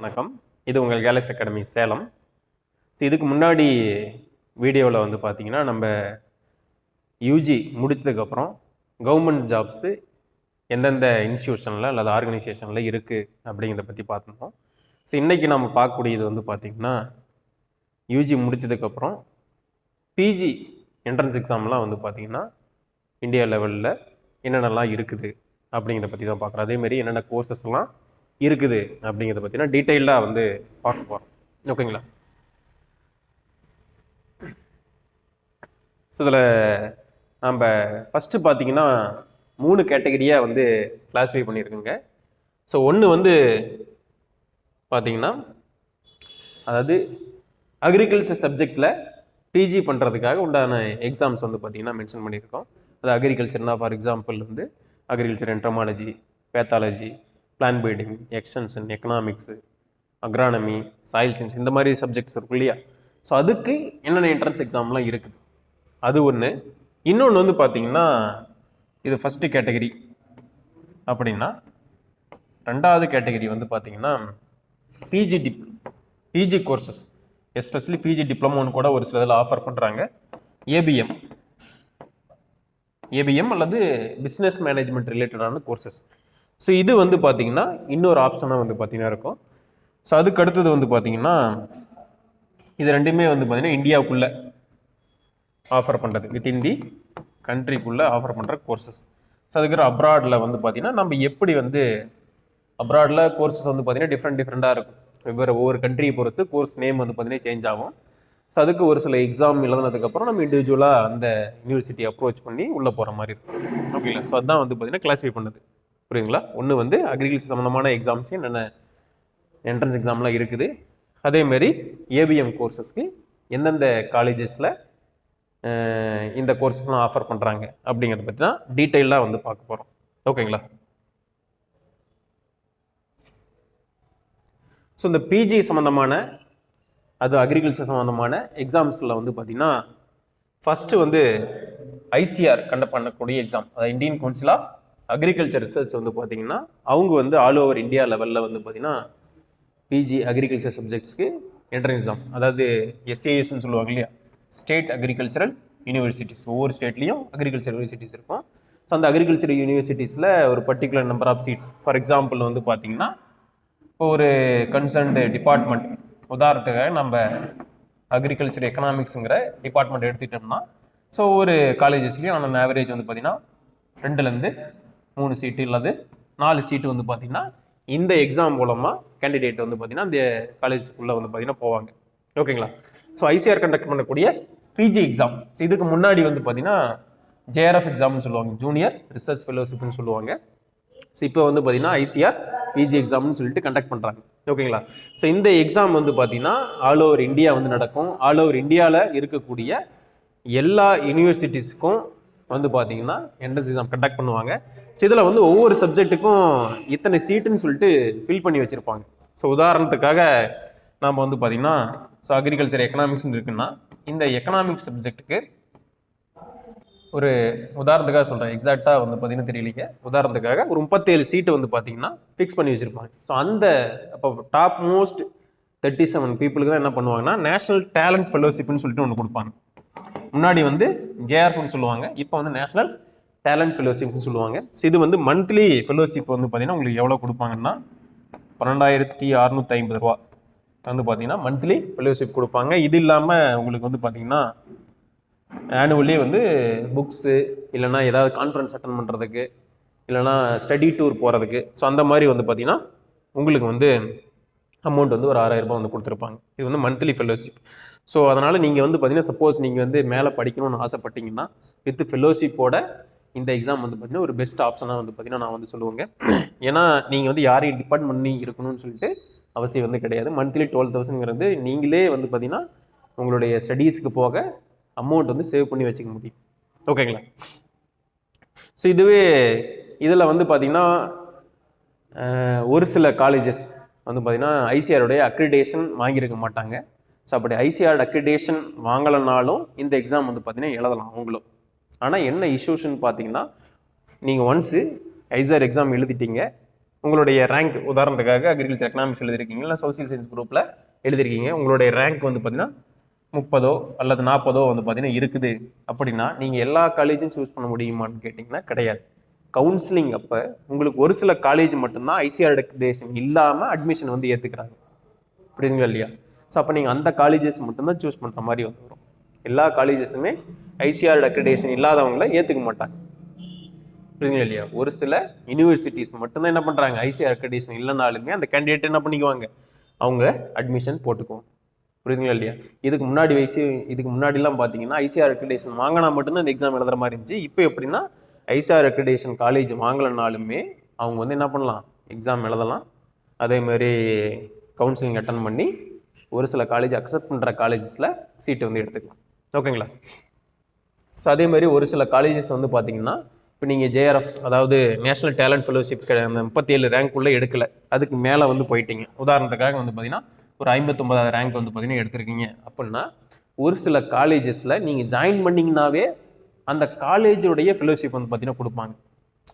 வணக்கம். இது உங்கள் கேலக்ஸ் அகாடமி சேலம். இதுக்கு முன்னாடி வீடியோவில் வந்து பார்த்தீங்கன்னா நம்ம யூஜி முடிச்சதுக்கப்புறம் கவர்மெண்ட் ஜாப்ஸு எந்தெந்த இன்ஸ்டியூஷனில் அல்லது ஆர்கனைசேஷனில் இருக்குது அப்படிங்கிறத பற்றி பார்த்துருந்தோம். ஸோ இன்றைக்கி நம்ம பார்க்கக்கூடியது வந்து பார்த்திங்கன்னா யூஜி முடித்ததுக்கப்புறம் பிஜி என்ட்ரன்ஸ் எக்ஸாம்லாம் வந்து பார்த்திங்கன்னா இந்தியா லெவலில் என்னென்னலாம் இருக்குது அப்படிங்கிறத பற்றி தான் பார்க்குறோம். அதேமாரி என்னென்ன கோர்சஸ்லாம் இருக்குது அப்படிங்கிறத பற்றினா டீட்டெயிலாக வந்து பார்க்க போகிறோம். ஓகேங்களா? ஸோ இதில் நம்ம ஃபஸ்ட்டு பார்த்திங்கன்னா 3 கேட்டகரியாக வந்து கிளாஸிஃபை பண்ணியிருக்குங்க. ஸோ ஒன்று வந்து பார்த்திங்கன்னா அதாவது அக்ரிகல்ச்சர் சப்ஜெக்டில் பிஜி பண்ணுறதுக்காக உண்டான எக்ஸாம்ஸ் வந்து பார்த்திங்கன்னா மென்ஷன் பண்ணியிருக்கோம். அது அக்ரிகல்ச்சர்னால் ஃபார் எக்ஸாம்பிள் வந்து agriculture entomology, pathology, plant breeding, extension, economics, agronomy, soil science, இந்த மாதிரி சப்ஜெக்ட்ஸ் இருக்கும் இல்லையா? ஸோ அதுக்கு என்னென்ன என்ட்ரன்ஸ் எக்ஸாம்லாம் இருக்குது அது ஒன்று. இன்னொன்று வந்து பார்த்திங்கன்னா இது ஃபஸ்ட்டு கேட்டகரி அப்படின்னா, ரெண்டாவது கேட்டகரி வந்து பார்த்திங்கன்னா பிஜி கோர்சஸ், எஸ்பெஷலி பிஜி டிப்ளமோன்னு கூட ஒரு சில இதில் ஆஃபர் பண்ணுறாங்க. ஏபிஎம் அல்லது பிஸ்னஸ் மேனேஜ்மெண்ட் ரிலேட்டடான கோர்சஸ். ஸோ இது வந்து பார்த்திங்கன்னா இன்னொரு ஆப்ஷனாக வந்து பார்த்திங்கன்னா இருக்கும். ஸோ அதுக்கு அடுத்தது வந்து பார்த்திங்கன்னா இது ரெண்டுமே வந்து பார்த்திங்கன்னா இந்தியாவுக்குள்ளே ஆஃபர் பண்ணுறது, வித்தின் தி கண்ட்ரிக்குள்ளே ஆஃபர் பண்ணுற கோர்சஸ். ஸோ அதுக்கு அப்ராடில் வந்து பார்த்திங்கன்னா நம்ம எப்படி வந்து அப்ராடில் கோர்சஸ் வந்து பார்த்திங்கன்னா டிஃப்ரெண்ட்டாக இருக்கும். ஒவ்வொரு கண்ட்ரியை பொறுத்து கோர்ஸ் நேம் வந்து பார்த்திங்கன்னா சேஞ்ச் ஆகும். ஸோ அதுக்கு ஒரு சில எக்ஸாம் எழுதுனதுக்கப்புறம் நம்ம இண்டிவிஜுவலாக அந்த யூனிவர்சிட்டி அப்ரோச் பண்ணி உள்ளே போகிற மாதிரி இருக்கும். ஓகேங்களா? ஸோ அதுதான் வந்து பார்த்திங்கன்னா கிளாஸிஃபை பண்ணுது. புரியுங்களா? ஒன்று வந்து அக்ரிகல்ச்சர் சம்மந்தமான எக்ஸாம்ஸ் என்னென்ன என்ட்ரன்ஸ் எக்ஸாம்லாம் இருக்குது, அதேமாரி ஏபிஎம் கோர்சஸ்க்கு எந்தெந்த காலேஜஸில் இந்த கோர்சஸ்லாம் ஆஃபர் பண்ணுறாங்க அப்படிங்கிறத பற்றி தான் டீட்டெயிலாக வந்து பார்க்க போகிறோம். ஓகேங்களா? ஸோ இந்த பிஜி சம்மந்தமான அது அக்ரிகல்ச்சர் சம்மந்தமான எக்ஸாம்ஸில் வந்து பார்த்திங்கன்னா ஃபஸ்ட்டு வந்து ஐசிஆர் கண்டக்ட் பண்ணக்கூடிய எக்ஸாம், அதாவது Indian council of agriculture research வந்து பார்த்திங்கன்னா அவங்க வந்து ஆல் ஓவர் இந்தியா லெவலில் வந்து பார்த்திங்கன்னா பிஜி அக்ரிகல்ச்சர் சப்ஜெக்ட்ஸ்க்கு என்ட்ரன்ஸ் எக்ஸாம், அதாவது எஸ்ஏஎஸ்ன்னு சொல்லுவாங்க இல்லையா, ஸ்டேட் அக்ரிகல்ச்சரல் யூனிவர்சிட்டிஸ், ஒவ்வொரு ஸ்டேட்லேயும் அக்ரிகல்ச்சர் யூனிவர்சிட்டிஸ் இருக்கும். ஸோ அந்த அக்ரிகல்ச்சர் யூனிவர்சிட்டிஸில் ஒரு particular number of seats, for example வந்து பார்த்திங்கன்னா இப்போ ஒரு கன்சர்ன்டு டிபார்ட்மெண்ட், உதாரணத்துக்காக நம்ம அக்ரிகல்ச்சர் எக்கனாமிக்ஸுங்கிற டிபார்ட்மெண்ட் எடுத்துக்கிட்டோம்னா, ஸோ ஒரு காலேஜஸ்லேயும் ஆன் ஆவரேஜ் வந்து பார்த்திங்கன்னா 2லேருந்து 3 சீட்டு இல்லது 4 சீட்டு வந்து பார்த்திங்கன்னா இந்த எக்ஸாம் மூலமாக கேண்டிடேட் வந்து பார்த்திங்கன்னா இந்த காலேஜுக்குள்ளே வந்து பார்த்திங்கன்னா போவாங்க. ஓகேங்களா? ஸோ ஐசிஆர் கண்டக்ட் பண்ணக்கூடிய பிஜி எக்ஸாம். ஸோ இதுக்கு முன்னாடி வந்து பார்த்திங்கன்னா ஜேஆர்எஃப் எக்ஸாம்னு சொல்லுவாங்க, ஜூனியர் ரிசர்ச் ஃபெலோஷிப்னு சொல்லுவாங்க. ஸோ இப்போ வந்து பார்த்திங்கன்னா ஐசிஆர் பிஜி எக்ஸாம்னு சொல்லிட்டு கண்டக்ட் பண்ணுறாங்க. ஓகேங்களா? ஸோ இந்த எக்ஸாம் வந்து பார்த்திங்கன்னா ஆல் ஓவர் இந்தியா வந்து நடக்கும். ஆல் ஓவர் இந்தியாவில் இருக்கக்கூடிய எல்லா யூனிவர்சிட்டிஸ்க்கும் வந்து பார்த்திங்கன்னா என்ட்ரன்ஸ் எக்ஸாம் கண்டக்ட் பண்ணுவாங்க. ஸோ இதில் வந்து ஒவ்வொரு சப்ஜெக்ட்டுக்கும் இத்தனை சீட்டுன்னு சொல்லிட்டு ஃபில் பண்ணி வச்சுருப்பாங்க. ஸோ உதாரணத்துக்காக நாம் வந்து பார்த்திங்கன்னா ஸோ அக்ரிகல்ச்சர் எக்கனாமிக்ஸ்னு இருக்குன்னா இந்த எக்கனாமிக்ஸ் சப்ஜெக்ட்டுக்கு ஒரு உதாரணத்துக்காக சொல்கிறேன், எக்ஸாக்டாக வந்து பார்த்திங்கன்னா தெரியலிங்க, உதாரணத்துக்காக ஒரு 37 சீட்டு வந்து பார்த்திங்கன்னா ஃபிக்ஸ் பண்ணி வச்சுருப்பாங்க. ஸோ அந்த அப்போ டாப் மோஸ்ட் 37 பீப்புளுக்கு தான் என்ன பண்ணுவாங்கன்னா நேஷனல் டேலண்ட் ஃபெலோஷிப்னு சொல்லிட்டு ஒன்று கொடுப்பாங்க. முன்னாடி வந்து ஜேஆர்எஃப்னு சொல்லுவாங்க, இப்போ வந்து நேஷனல் டேலண்ட் ஃபெலோஷிப்னு சொல்லுவாங்க. ஸோ இது வந்து மந்த்லி ஃபெலோஷிப் வந்து பார்த்திங்கன்னா உங்களுக்கு எவ்வளோ கொடுப்பாங்கன்னா 12,650 ரூபா வந்து பார்த்திங்கன்னா மந்த்லி ஃபெலோஷிப் கொடுப்பாங்க. இது இல்லாமல் உங்களுக்கு வந்து பார்த்திங்கன்னா ஆனுவலி வந்து புக்ஸு இல்லைனா ஏதாவது கான்ஃபரன்ஸ் அட்டன் பண்ணுறதுக்கு இல்லைனா ஸ்டடி டூர் போகிறதுக்கு, ஸோ அந்த மாதிரி வந்து பார்த்திங்கன்னா உங்களுக்கு வந்து அமௌண்ட் வந்து ஒரு 6,000 ரூபாய் வந்து கொடுத்துருப்பாங்க. இது வந்து மந்த்லி ஃபெலோஷிப். ஸோ அதனால் நீங்கள் வந்து பார்த்திங்கன்னா சப்போஸ் நீங்கள் வந்து மேலே படிக்கணும்னு ஆசைப்பட்டீங்கன்னா வித் ஃபெலோஷிப்போட இந்த எக்ஸாம் வந்து பார்த்திங்கன்னா ஒரு பெஸ்ட் ஆப்ஷனாக வந்து பார்த்திங்கன்னா நான் வந்து சொல்லுவேங்க. ஏன்னா நீங்கள் வந்து யாரையும் டிபெண்ட் பண்ணி இருக்கணும்னு சொல்லிட்டு அவசியம் வந்து கிடையாது. மந்த்லி 12,000ங்கிறது நீங்களே வந்து பார்த்திங்கன்னா உங்களுடைய ஸ்டடீஸுக்கு போக அமௌண்ட் வந்து சேவ் பண்ணி வச்சுக்க முடியும். ஓகேங்களா? ஸோ இதுவே இதில் வந்து பார்த்திங்கன்னா ஒரு சில காலேஜஸ் வந்து பார்த்திங்கன்னா ஐசிஆருடைய அக்ரிடேஷன் வாங்கியிருக்க மாட்டாங்க. ஸோ அப்படி ஐசிஆர் அக்ரிடேஷன் வாங்கலைனாலும் இந்த எக்ஸாம் வந்து பார்த்திங்கன்னா எழுதலாம் அவங்களும். ஆனால் என்ன இஷ்யூஸ்ன்னு பார்த்திங்கன்னா நீங்கள் ஒன்ஸு ஐசிஆர் எக்ஸாம் எழுதிட்டீங்க, உங்களுடைய ரேங்க் உதாரணத்துக்காக அக்ரிகல்ச்சர் எக்கனாமிக்ஸ் எழுதிருக்கீங்க இல்லை சோசியல் சயின்ஸ் குரூப்பில் எழுதிருக்கீங்க, உங்களுடைய ரேங்க் வந்து பார்த்தீங்கன்னா 30 அல்லது 40 வந்து பார்த்தீங்கன்னா இருக்குது அப்படின்னா நீங்கள் எல்லா காலேஜும் சூஸ் பண்ண முடியுமான்னு கேட்டிங்கன்னா கிடையாது. கவுன்சிலிங் அப்போ உங்களுக்கு ஒரு சில காலேஜ் மட்டும்தான் ஐசிஆர் அக்ரிடேஷன் இல்லாமல் அட்மிஷன் வந்து ஏற்றுக்கிறாங்க, புரியுதுங்களா இல்லையா? ஸோ அப்போ நீங்கள் அந்த காலேஜஸ் மட்டும்தான் சூஸ் பண்ணுற மாதிரி வந்து வரும். எல்லா காலேஜஸுமே ஐசிஆர் அக்ரிடேஷன் இல்லாதவங்கள ஏற்றுக்க மாட்டாங்க, புரியுதுங்களா இல்லையா? ஒரு சில யூனிவர்சிட்டிஸ் மட்டும்தான் என்ன பண்ணுறாங்க, ஐசிஆர் அக்ரிடேஷன் இல்லைனாலுமே அந்த கேண்டிடேட் என்ன பண்ணிக்குவாங்க, அவங்க அட்மிஷன் போட்டுக்குவோம், புரியுதுங்களா இல்லையா? இதுக்கு முன்னாடிலாம் பார்த்தீங்கன்னா ஐசிஆர் அக்ரிடேஷன் வாங்கினா மட்டும்தான் இந்த எக்ஸாம் எழுதுற மாதிரி இருந்துச்சு. இப்போ எப்படின்னா ஐசிஆர் அக்ரிடேஷன் காலேஜ் வாங்கலைனாலுமே அவங்க வந்து என்ன பண்ணலாம், எக்ஸாம் எழுதலாம். அதேமாதிரி கவுன்சிலிங் அட்டன் பண்ணி ஒரு சில காலேஜ் அக்செப்ட் பண்ணுற காலேஜஸில் சீட்டு வந்து எடுத்துக்கலாம், ஓகேங்களா? ஸோ அதேமாதிரி ஒரு சில காலேஜஸ் வந்து பார்த்தீங்கன்னா இப்போ நீங்கள் ஜேஆர்எஃப் அதாவது நேஷனல் டேலண்ட் ஃபெலோஷிப் அந்த 37 ரேங்க்குள்ளே எடுக்கலை, அதுக்கு மேலே வந்து போயிட்டீங்க. உதாரணத்துக்காக வந்து பார்த்தீங்கன்னா ஒரு 59வது ரேங்க் வந்து பார்த்தீங்கன்னா எடுத்திருக்கீங்க அப்படின்னா ஒரு சில காலேஜஸில் நீங்கள் ஜாயின் பண்ணிங்கனாவே அந்த காலேஜுடைய ஃபெலோஷிப் வந்து பார்த்தீங்கன்னா கொடுப்பாங்க.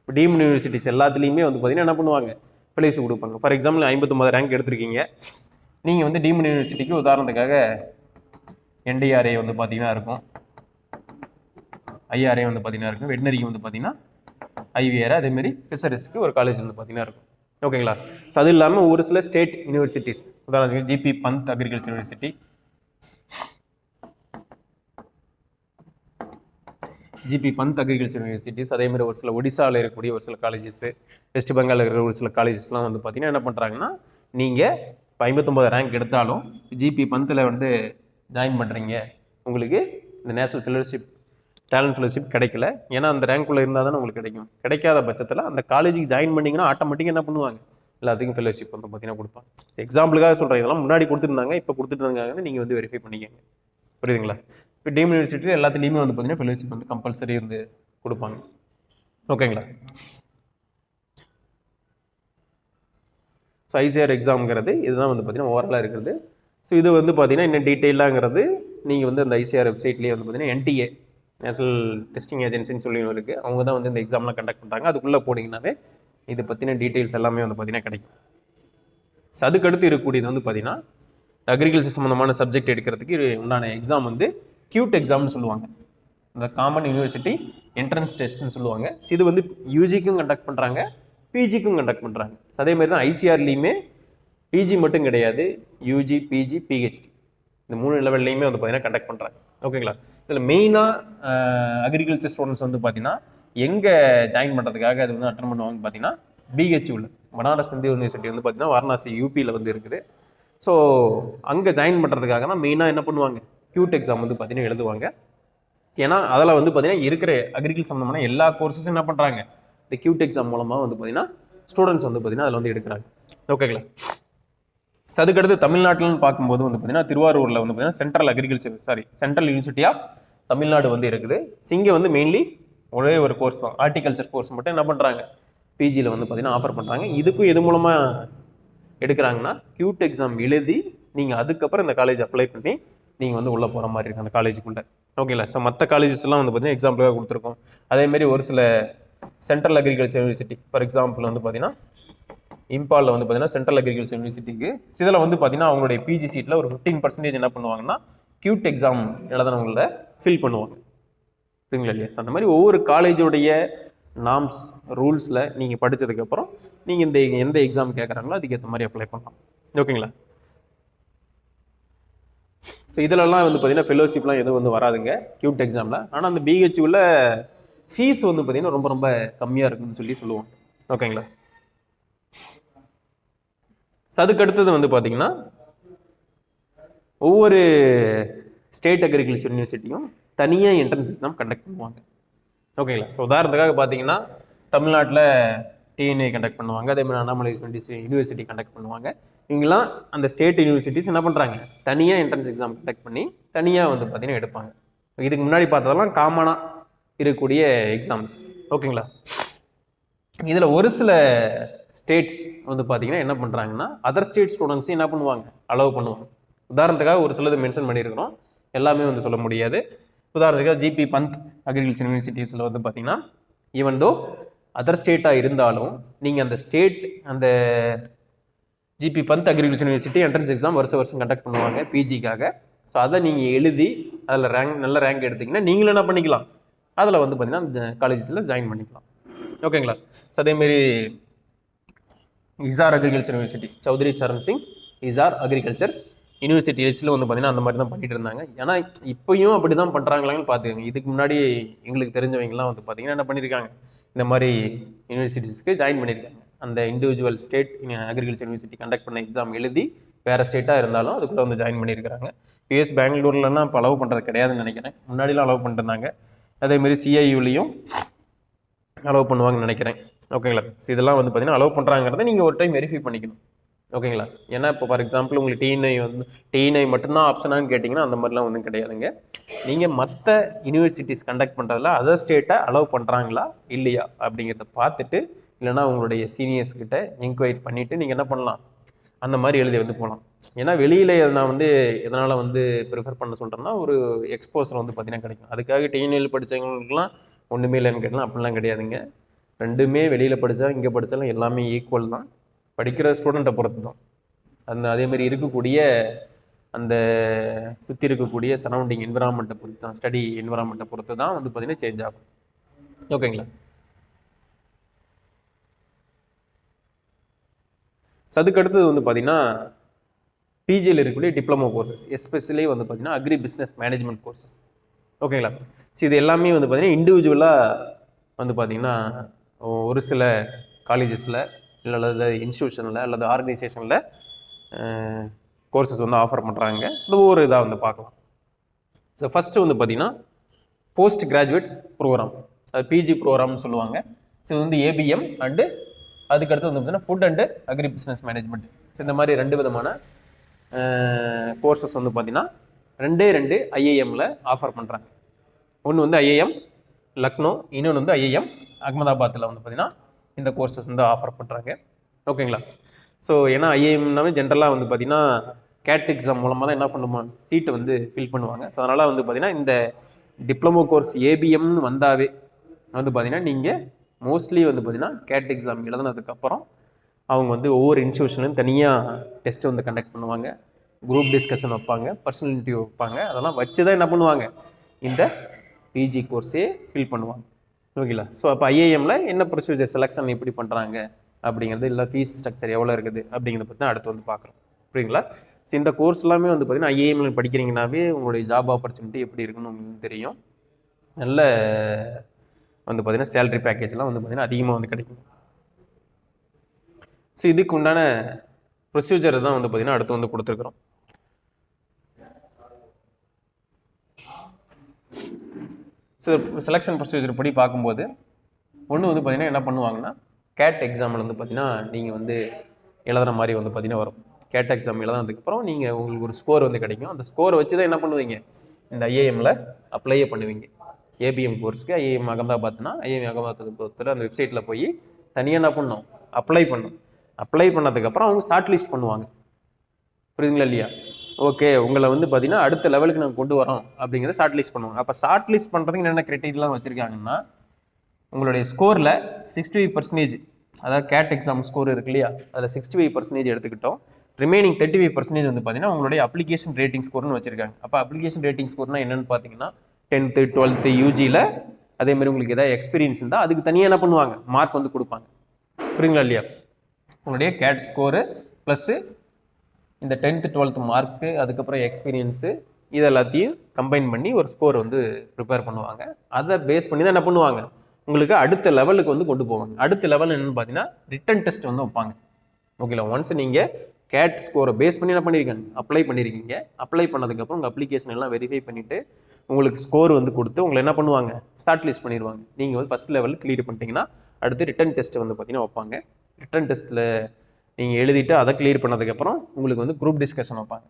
இப்போ டீம் யூனிவர்சிட்டிஸ் எல்லாத்துலேயுமே வந்து பார்த்தீங்கன்னா என்ன பண்ணுவாங்க, ஃபெலோஷிப் கொடுப்பாங்க. ஃபார் எக்ஸாம்பிள் 59 ரேங்க் எடுத்திருக்கீங்க, நீங்கள் வந்து டீம் யூனிவர்சிட்டிக்கு உதாரணத்துக்காக என்டிஆர்ஏ வந்து பார்த்தீங்கன்னா இருக்கும், ஐஆர்ஏ வந்து பார்த்தீங்கன்னா இருக்கும், வெட்னரிக்கு வந்து பார்த்தீங்கன்னா ஐவிஆர், அதேமாரி ஃபிஷரிஸ்க்கு ஒரு காலேஜ் வந்து பார்த்தீங்கன்னா இருக்கும், ஓகேங்களா? ஸோ அது இல்லாமல் ஒரு சில ஸ்டேட் யூனிவர்சிட்டிஸ் உதாரணத்துக்கு GB Pant agriculture university, universities, அதேமாதிரி ஒரு சில ஒடிசாவில் இருக்கக்கூடிய ஒரு சில காலேஜஸ், வெஸ்ட் பெங்காலில் இருக்கிற ஒரு சில காலேஜஸ்லாம் வந்து பார்த்தீங்கன்னா என்ன பண்ணுறாங்கன்னா நீங்கள் இப்போ 59 ரேங்க் எடுத்தாலும் ஜிபி பந்தில் வந்து ஜாயின் பண்ணுறீங்க, உங்களுக்கு இந்த நேஷனல் ஃபெலோஷிப் டேலண்ட் ஃபெலோஷிப் கிடைக்கல, ஏன்னா அந்த ரேங்க்குள்ளே இருந்தால் தானே உங்களுக்கு கிடைக்கும். கிடைக்காத பட்சத்தில் அந்த காலேஜுக்கு ஜாயின் பண்ணிங்கன்னா ஆட்டோமேட்டிக்காக என்ன பண்ணுவாங்க, எல்லாத்துக்கும் ஃபெலோஷிப் வந்து பார்த்தீங்கன்னா கொடுப்பாங்க. எக்ஸாம்பிளுக்காக சொல்கிறேன், இதெல்லாம் முன்னாடி கொடுத்துருந்தாங்க, இப்போ கொடுத்துருந்தாங்க, நீங்கள் வந்து வெரிஃபை பண்ணிக்கங்க, புரியுதுங்களா? இப்போ டீம் யூனிவர்சிட்டியில் எல்லாத்துலேயுமே வந்து பார்த்தீங்கன்னா ஃபெலோஷிப் வந்து கம்பல்சரி வந்து கொடுப்பாங்க, ஓகேங்களா? ஸோ ஐசிஆர் எக்ஸாம்ங்கிறது இதுதான் வந்து பார்த்தீங்கன்னா ஓவராலாக இருக்கிறது. ஸோ இது வந்து பார்த்தீங்கன்னா இன்னும் டீட்டெயிலாங்கிறது நீங்கள் வந்து அந்த ஐசிஆர் வெப்சைட்லேயே வந்து பார்த்தீங்கன்னா NTA நேஷனல் டெஸ்டிங் ஏஜென்சின்னு சொல்லி இருக்குது, அவங்க தான் வந்து இந்த எக்ஸாம்லாம் கண்டக்ட் பண்ணுறாங்க. அதுக்குள்ளே போனீங்கன்னாவே இதை பற்றின டீட்டெயில்ஸ் எல்லாமே வந்து பார்த்தீங்கன்னா கிடைக்கும். ஸோ அதுக்கடுத்து இருக்கக்கூடியது வந்து பார்த்தீங்கன்னா அக்ரிகல்ச்சர் சம்மந்தமான சப்ஜெக்ட் எடுக்கிறதுக்கு உண்டான எக்ஸாம் வந்து கியூட் எக்ஸாம்னு சொல்லுவாங்க, இந்த காமன் யூனிவர்சிட்டி என்ட்ரன்ஸ் டெஸ்ட்னு சொல்லுவாங்க. இது வந்து யூஜிக்கும் கண்டக்ட் பண்ணுறாங்க, பிஜிக்கும் கண்டக்ட் பண்ணுறாங்க. அதே மாதிரி தான் ஐசிஆர்லேயுமே பிஜி மட்டும் கிடையாது, யூஜி, பிஜி, பிஹெச்டி இந்த 3 லெவல்லையுமே வந்து பார்த்தீங்கன்னா கண்டக்ட் பண்ணுறாங்க, ஓகேங்களா? இதில் மெயினாக அக்ரிகல்ச்சர் ஸ்டூடெண்ட்ஸ் வந்து பார்த்தீங்கன்னா எங்கே ஜாயின் பண்ணுறதுக்காக அது வந்து அட்டன் பண்ணுவாங்கன்னு பார்த்தீங்கன்னா பிஹெச்யூவில் பனாரஸ் இந்து யூனிவர்சிட்டி வந்து பார்த்தீங்கன்னா வாரணாசி யூபியில் வந்து இருக்குது. ஸோ அங்கே ஜாயின் பண்ணுறதுக்காக தான் மெயினாக என்ன பண்ணுவாங்க, கியூட் எக்ஸாம் வந்து பார்த்தீங்கன்னா எழுதுவாங்க. ஏன்னா அதில் வந்து பார்த்தீங்கன்னா இருக்கிற அக்ரிகல்ச்சர் சம்மந்தமான எல்லா கோர்ஸஸும் என்ன பண்ணுறாங்க, இந்த கியூட் எக்ஸாம் மூலமாக வந்து பார்த்தீங்கன்னா ஸ்டூடெண்ட்ஸ் வந்து பார்த்தீங்கன்னா அதில் வந்து எடுக்கிறாங்க, ஓகேங்களா? ஸோ அதுக்கடுத்து தமிழ்நாட்டில்னு பார்க்கும்போது வந்து பார்த்தீங்கன்னா திருவாரூரில் வந்து பார்த்தீங்கன்னா சென்ட்ரல் யூனிவர்சிட்டி ஆஃப் தமிழ்நாடு வந்து இருக்குது. இங்கே வந்து மெயின்லி ஒரே ஒரு கோர்ஸ் தான், ஹார்டிகல்ச்சர் கோர்ஸ் மட்டும் என்ன பண்ணுறாங்க, பிஜியில் வந்து பார்த்தீங்கன்னா ஆஃபர் பண்ணுறாங்க. இதுக்கும் எது மூலமாக எடுக்கிறாங்கன்னா கியூட் எக்ஸாம் எழுதி நீங்கள் அதுக்கப்புறம் இந்த காலேஜ் அப்ளை பண்ணி நீங்கள் வந்து உள்ளே போகிற மாதிரி இருக்குது அந்த காலேஜுக்குள்ளே, ஓகேங்களா? ஸோ மற்ற காலேஜஸ்லாம் வந்து பார்த்தீங்கன்னா எக்ஸாம்பிளாக கொடுத்துருக்கோம். அதேமாரி ஒரு சில central agriculture university for example வந்து பார்த்தீங்கன்னா இம்பாலில் வந்து பார்த்தீங்கன்னா சென்ட்ரல் அக்ரிகல்ச்சர் யூனிவர்சிட்டிக்கு இதில் வந்து பார்த்தீங்கன்னா அவங்களுடைய பிஜி சீட்டில் ஒரு 15% என்ன பண்ணுவாங்கன்னா கியூட் எக்ஸாம் எழுதுனவங்கள ஃபில் பண்ணுவாங்க, சரிங்களா இல்லையா? அந்த மாதிரி ஒவ்வொரு காலேஜோடைய நார்ம்ஸ் ரூல்ஸில் நீங்கள் படித்ததுக்கப்புறம் நீங்கள் எந்த எக்ஸாம் கேட்குறாங்களோ அதுக்கேற்ற மாதிரி அப்ளை பண்ணலாம், ஓகேங்களா? ஸோ இதிலலாம் வந்து பார்த்தீங்கன்னா ஃபெலோஷிப்லாம் எதுவும் வந்து வராதுங்க கியூட் எக்ஸாமில். ஆனால் அந்த பிஹெச்யூவில் ஃபீஸ் வந்து பார்த்தீங்கன்னா ரொம்ப ரொம்ப கம்மியாக இருக்குன்னு சொல்லி சொல்லுவோம், ஓகேங்களா? ஸோ அதுக்கு அடுத்தது வந்து பார்த்தீங்கன்னா ஒவ்வொரு ஸ்டேட் அக்ரிகல்ச்சர் யூனிவர்சிட்டியும் தனியாக என்ட்ரன்ஸ் எக்ஸாம் கண்டக்ட் பண்ணுவாங்க, ஓகேங்களா? ஸோ உதாரணத்துக்காக பார்த்தீங்கன்னா தமிழ்நாட்டில் டிஎன்ஏ கண்டக்ட் பண்ணுவாங்க, அதே மாதிரி அண்ணாமலை யூனிவர்சிட்டி கண்டக்ட் பண்ணுவாங்க. இவங்கெல்லாம் அந்த ஸ்டேட் யூனிவர்சிட்டிஸ் என்ன பண்ணுறாங்க, தனியாக என்ட்ரன்ஸ் எக்ஸாம் கண்டக்ட் பண்ணி தனியாக வந்து பார்த்தீங்கன்னா எடுப்பாங்க. இதுக்கு முன்னாடி பார்த்ததெல்லாம் காமனாக இருக்கக்கூடிய எக்ஸாம்ஸ், ஓகேங்களா? இதில் ஒரு சில ஸ்டேட்ஸ் வந்து பார்த்தீங்கன்னா என்ன பண்ணுறாங்கன்னா அதர் ஸ்டேட் ஸ்டூடெண்ட்ஸையும் என்ன பண்ணுவாங்க, அலோவ் பண்ணுவாங்க. உதாரணத்துக்காக ஒரு சிலது மென்ஷன் பண்ணியிருக்கிறோம், எல்லாமே வந்து சொல்ல முடியாது. உதாரணத்துக்காக ஜிபி பந்த் அக்ரிகல்ச்சர் யூனிவர்சிட்டிஸில் வந்து பார்த்தீங்கன்னா ஈவன் தோ அதர் ஸ்டேட்டாக இருந்தாலும் நீங்கள் அந்த ஸ்டேட் அந்த GB Pant agriculture university entrance exam வருஷம் கண்டக்ட் பண்ணுவாங்க பிஜிக்காக. ஸோ அதை நீங்கள் எழுதி அதில் நல்ல ரேங்க் எடுத்திங்கன்னா நீங்களும் என்ன பண்ணிக்கலாம், அதில் வந்து பார்த்தீங்கன்னா அந்த காலேஜஸில் ஜாயின் பண்ணிக்கலாம். ஓகேங்களா? ஸோ அதேமாரி இசார் agriculture university, Chowdhury Charan Singh இசார் agriculture யூனிவர்சிட்டிஸில் வந்து பார்த்தீங்கன்னா அந்த மாதிரி தான் பண்ணிட்டு இருந்தாங்க. ஏன்னா இப்போயும் அப்படி தான் பண்ணுறாங்களான்னு பார்த்துக்கோங்க. இதுக்கு முன்னாடி எங்களுக்கு தெரிஞ்சவங்கலாம் வந்து பார்த்தீங்கன்னா என்ன பண்ணியிருக்காங்க, இந்த மாதிரி யூனிவர்சிட்டிஸ்க்கு ஜாயின் பண்ணியிருக்காங்க. அந்த individual state agriculture university conduct பண்ண எக்ஸாம் எழுதி வேறு ஸ்டேட்டாக இருந்தாலும் அதுக்குள்ளே வந்து ஜாயின் பண்ணியிருக்கிறாங்க. யூஎஸ் பெங்களூர்லலாம் இப்போ அலோவ் பண்ணுறது கிடையாதுன்னு நினைக்கிறேன். முன்னாடிலாம் அலோவ் பண்ணிருந்தாங்க. அதேமாரி சிஐயூலையும் அலோவ் பண்ணுவாங்கன்னு நினைக்கிறேன். ஓகேங்களா? ஸோ இதெல்லாம் வந்து பார்த்தீங்கன்னா அலோவ் பண்ணுறாங்கிறத நீங்கள் ஒரு டைம் வெரிஃபை பண்ணிக்கணும். ஓகேங்களா? ஏன்னா இப்போ ஃபார் எக்ஸாம்பிள் உங்களுக்கு டிஎன்ஐ மட்டும்தான் ஆப்ஷனான்னு கேட்டிங்கன்னா அந்த மாதிரிலாம் ஒன்றும் கிடையாதுங்க. நீங்கள் மற்ற யூனிவர்சிட்டிஸ் கண்டக்ட் பண்ணுறதுல அதர் ஸ்டேட்டை அலோவ் பண்ணுறாங்களா இல்லையா அப்படிங்கிறத பார்த்துட்டு, இல்லைனா உங்களுடைய சீனியர்ஸ்கிட்ட என்கொயரி பண்ணிவிட்டு நீங்கள் என்ன பண்ணலாம், அந்த மாதிரி எழுதி வந்து போகலாம். ஏன்னா வெளியில் நான் வந்து எதனால் வந்து ப்ரிஃபர் பண்ண சொல்கிறேன்னா, ஒரு எக்ஸ்போசர் வந்து பார்த்தீங்கன்னா கிடைக்கும். அதுக்காக டிஎன்ஐயில் படித்தவங்களுக்குலாம் ஒன்றுமே இல்லைன்னு கேட்டலாம், அப்படிலாம் கிடையாதுங்க. ரெண்டுமே வெளியில் படித்தா இங்கே படித்தாலும் எல்லாமே ஈக்குவல் தான். படிக்கிற ஸ்டூடெண்ட்டை பொறுத்து தான். அதேமாதிரி இருக்கக்கூடிய அந்த சுற்றி இருக்கக்கூடிய சரௌண்டிங் என்விரான்மெண்ட்டை பொறுத்து தான், ஸ்டடி என்விரான்மெண்ட்டை பொறுத்து தான் வந்து பார்த்திங்கன்னா சேஞ்ச் ஆகும். ஓகேங்களா? ஸோ அதுக்கடுத்தது வந்து பார்த்திங்கன்னா பிஜியில் இருக்கக்கூடிய டிப்ளமோ கோர்சஸ், எஸ்பெஷலி வந்து பார்த்திங்கன்னா அக்ரி பிஸ்னஸ் மேனேஜ்மெண்ட் கோர்சஸ். ஓகேங்களா? ஸோ இது எல்லாமே வந்து பார்த்திங்கன்னா இண்டிவிஜுவலாக வந்து பார்த்திங்கன்னா ஒரு சில காலேஜஸில் அல்லது இன்ஸ்டியூஷனில் அல்லது ஆர்கனைசேஷனில் கோர்சஸ் வந்து ஆஃபர் பண்ணுறாங்க. ஸோ ஒவ்வொரு இதாக வந்து பார்க்கலாம். ஸோ ஃபஸ்ட்டு வந்து பார்த்திங்கன்னா போஸ்ட் கிராஜுவேட் ப்ரோக்ராம், அது பிஜி ப்ரோக்ராம்னு சொல்லுவாங்க. ஸோ இது வந்து ஏபிஎம் அண்டு அதுக்கடுத்து வந்து பார்த்திங்கன்னா food and agri business management. So இந்த மாதிரி 2 விதமான கோர்சஸ் வந்து பார்த்திங்கன்னா 2 ஐஏஎம்மில் ஆஃபர் பண்ணுறாங்க. ஒன்று வந்து ஐஏஎம் லக்னோ, இன்னொன்று வந்து ஐஏஎம் அகமதாபாத்தில் வந்து பார்த்திங்கன்னா இந்த கோர்சஸ் வந்து ஆஃபர் பண்ணுறாங்க. ஓகேங்களா? ஸோ ஏன்னா ஐஏஎம்னாவே ஜென்ரலாக வந்து பார்த்திங்கன்னா கேட் எக்ஸாம் மூலமாக தான் என்ன பண்ணுவாங்க, சீட்டை வந்து ஃபில் பண்ணுவாங்க. ஸோ அதனால் வந்து பார்த்திங்கன்னா இந்த டிப்ளமோ கோர்ஸ் ஏபிஎம்னு வந்தாவே வந்து பார்த்திங்கன்னா நீங்கள் மோஸ்ட்லி வந்து பார்த்திங்கன்னா கேட் எக்ஸாம் எழுதுனதுக்கப்புறம் அவங்க வந்து ஒவ்வொரு இன்ஸ்டியூஷன்லையும் தனியாக டெஸ்ட்டு வந்து கண்டக்ட் பண்ணுவாங்க, குரூப் டிஸ்கஷன் வைப்பாங்க, பர்சனல் இன்டர்வியூ வைப்பாங்க. அதெல்லாம் வச்சு தான் என்ன பண்ணுவாங்க, இந்த பிஜி கோர்ஸே ஃபில் பண்ணுவாங்க. ஓகேங்களா? ஸோ அப்போ ஐஏஎம்மில் என்ன ப்ரொசீஜர், செலெக்ஷன் எப்படி பண்ணுறாங்க அப்படிங்கிறது, இல்லை ஃபீஸ் ஸ்ட்ரக்சர் எவ்வளோ இருக்குது அப்படிங்கிறத பற்றி தான் அடுத்து வந்து பார்க்குறோம். புரியுங்களா? ஸோ இந்த கோர்ஸ் எல்லாமே வந்து பார்த்திங்கன்னா ஐஏஎம்மில் படிக்கிறீங்கன்னாவே உங்களுடைய ஜாப் ஆப்பர்ச்சுனிட்டி எப்படி இருக்குன்னு உங்களுக்கு தெரியும். நல்ல வந்து பார்த்திங்கன்னா சேலரி பேக்கேஜ்லாம் வந்து பார்த்திங்கன்னா அதிகமாக வந்து கிடைக்கும். ஸோ இதுக்கு உண்டான ப்ரொசீஜர் தான் வந்து பார்த்திங்கன்னா அடுத்து வந்து கொடுத்துருக்குறோம். ஸோ செலெக்ஷன் ப்ரொசீஜர் படி பார்க்கும்போது ஒன்று வந்து பார்த்திங்கன்னா என்ன பண்ணுவாங்கன்னா, கேட் எக்ஸாமில் வந்து பார்த்திங்கன்னா நீங்கள் வந்து எழுதுகிற மாதிரி வந்து பார்த்திங்கன்னா வரும். கேட் எக்ஸாம் எழுதுனதுக்கப்புறம் நீங்கள் உங்களுக்கு ஒரு ஸ்கோர் வந்து கிடைக்கும். அந்த ஸ்கோரை வச்சு தான் என்ன பண்ணுவீங்க, இந்த ஐஏஎம்மில் அப்ளையே பண்ணுவீங்க. ஏபிஎம் கோர்ஸ்க்கு ஐஏஎம் அகமதாபாத்னா ஐஏஎம் அகமதாபாத்தில் அந்த வெப்சைட்டில் போய் தனியாக என்ன பண்ணணும், அப்ளை பண்ணணும். அப்ளை பண்ணதுக்கப்புறம் அவங்க ஷார்ட் லிஸ்ட் பண்ணுவாங்க. புரியுதுங்களா இல்லையா? ஓகே, உங்களை வந்து பார்த்தீங்கன்னா அடுத்த லெவலுக்கு நாங்கள் கொண்டு வரோம் அப்படிங்கிறத ஷார்ட் லிஸ்ட் பண்ணுவாங்க. அப்போ ஷார்ட் லிஸ்ட் பண்ணுறதுக்கு என்னென்ன க்ரைட்டீரியாலாம் வச்சுருக்காங்கன்னா, உங்களுடைய ஸ்கோரில் 65%, அதாவது கேட் எக்ஸாம் ஸ்கோர் இருக்கு இல்லையா, அதில் 65% எடுத்துக்கிட்டோம். ரிமைனிங் 35% வந்து பார்த்தீங்கன்னா உங்களுடைய அப்ளிகேஷன் ரேட்டிங் ஸ்கோர்னு வச்சுருக்காங்க. அப்போ அப்ளிகேஷன் ரேட்டிங் ஸ்கோர்னால் என்னென்னு பார்த்தீங்கன்னா 10th 12th யூஜியில் அதேமாதிரி உங்களுக்கு ஏதாவது எக்ஸ்பீரியன்ஸ் இருந்தால் அதுக்கு தனியாக என்ன பண்ணுவாங்க, மார்க் வந்து கொடுப்பாங்க. புரியுங்களா இல்லையா? உங்களுடைய கேட் ஸ்கோரு ப்ளஸ்ஸு இந்த 10th 12th மார்க்கு, அதுக்கப்புறம் எக்ஸ்பீரியன்ஸு, இது எல்லாத்தையும் கம்பைன் பண்ணி ஒரு ஸ்கோர் வந்து ப்ரிப்பேர் பண்ணுவாங்க. அதை பேஸ் பண்ணி தான் என்ன பண்ணுவாங்க, உங்களுக்கு அடுத்த லெவலுக்கு வந்து கொண்டு போவாங்க. அடுத்த லெவல் என்னென்னு பார்த்தீங்கன்னா ரிட்டன் டெஸ்ட் வந்து வைப்பாங்க. ஓகேங்களா? ஒன்ஸ் நீங்கள் கேட் ஸ்கோரை பேஸ் பண்ணி என்ன பண்ணியிருக்காங்க, அப்ளை பண்ணியிருக்கீங்க. அப்ளை பண்ணதுக்கப்புறம் உங்கள் அப்ளிகேஷன் எல்லாம் வெரிஃபை பண்ணிவிட்டு உங்களுக்கு ஸ்கோர் வந்து கொடுத்து உங்களை என்ன பண்ணுவாங்க, ஷார்ட் லிஸ்ட் பண்ணிடுவாங்க. நீங்கள் வந்து ஃபஸ்ட் லெவல் கிளியர் பண்ணிட்டீங்கன்னா அடுத்து ரிட்டன் டெஸ்ட் வந்து பார்த்தீங்கன்னா வைப்பாங்க. ரிட்டன் டெஸ்ட்டில் நீங்கள் எழுதிட்டு அதை கிளியர் பண்ணதுக்கப்புறம் உங்களுக்கு வந்து குரூப் டிஸ்கஷன் வைப்பாங்க.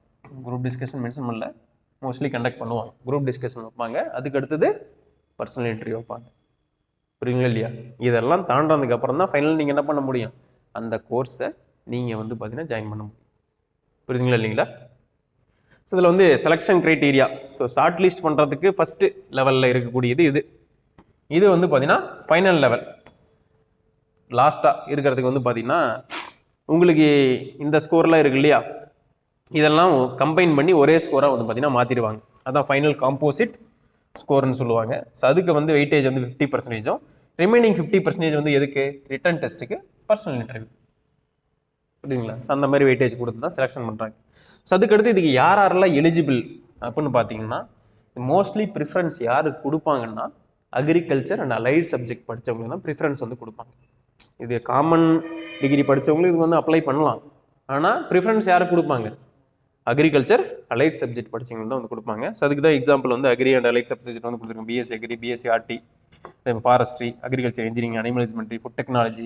குரூப் டிஸ்கஷன் மென்ஷன் பண்ணல, மோஸ்ட்லி கண்டக்ட் பண்ணுவாங்க. குரூப் டிஸ்கஷன் வைப்பாங்க. அதுக்கு அடுத்தது பர்சனல் இன்டர்வியூ வைப்பாங்க. புரியுங்களா இல்லையா? இதெல்லாம் தாண்டதுக்கப்புறம் தான் ஃபைனல் நீங்கள் என்ன பண்ண முடியும், அந்த கோர்ஸை நீங்கள் வந்து பார்த்தீங்கன்னா ஜாயின் பண்ண முடியும். புரியுதுங்களா இல்லைங்களா? ஸோ இதில் வந்து selection criteria, so short list பண்ணுறதுக்கு ஃபஸ்ட்டு லெவலில் இருக்கக்கூடியது இது. இது வந்து பார்த்தீங்கன்னா ஃபைனல் லெவல். லாஸ்ட்டாக இருக்கிறதுக்கு வந்து பார்த்தீங்கன்னா உங்களுக்கு இந்த ஸ்கோர்லாம் இருக்கு இல்லையா, இதெல்லாம் கம்பைன் பண்ணி ஒரே ஸ்கோராக வந்து பார்த்தீங்கன்னா மாற்றிடுவாங்க. அதான் ஃபைனல் காம்போசிட் ஸ்கோர்னு சொல்லுவாங்க. ஸோ அதுக்கு வந்து வெயிட்டேஜ் வந்து 50%, ரிமைனிங் 50% வந்து எதுக்கு, ரிட்டன் டெஸ்ட்டுக்கு, பர்சனல் இன்டர்வியூ. புரியுதுங்களா? ஸோ அந்த மாதிரி வெயிட்டேஜ் கொடுத்து தான் செலெக்ஷன் பண்ணுறாங்க. ஸோ அதுக்கடுத்து இதுக்கு யாரெல்லாம் எலிஜிபிள் அப்படின்னு பார்த்தீங்கன்னா, மோஸ்ட்லி ப்ரிஃபரன்ஸ் யாருக்கு கொடுப்பாங்கன்னா அக்ரிகல்ச்சர் அண்ட் அலைட் சப்ஜெக்ட் படித்தவங்களுக்கு தான் ப்ரிஃபரன்ஸ் வந்து கொடுப்பாங்க. இது காமன் டிகிரி படித்தவங்களுக்கு இது வந்து அப்ளை பண்ணலாம். ஆனால் ப்ரிஃபரன்ஸ் யாருக்கு கொடுப்பாங்க, அக்ரிகல்ச்சர் அலைட் சப்ஜெக்ட் படித்தவங்களுக்கு தான் வந்து கொடுப்பாங்க. ஸோ அதுக்கு தான் எக்ஸாம்பிள் வந்து அக்ரி அண்ட் அலைட் சப்ஜெக்ட் வந்து கொடுத்துருக்கோம். BSc agri, BSc horti, forestry, agriculture engineering, animal husbandry, food technology,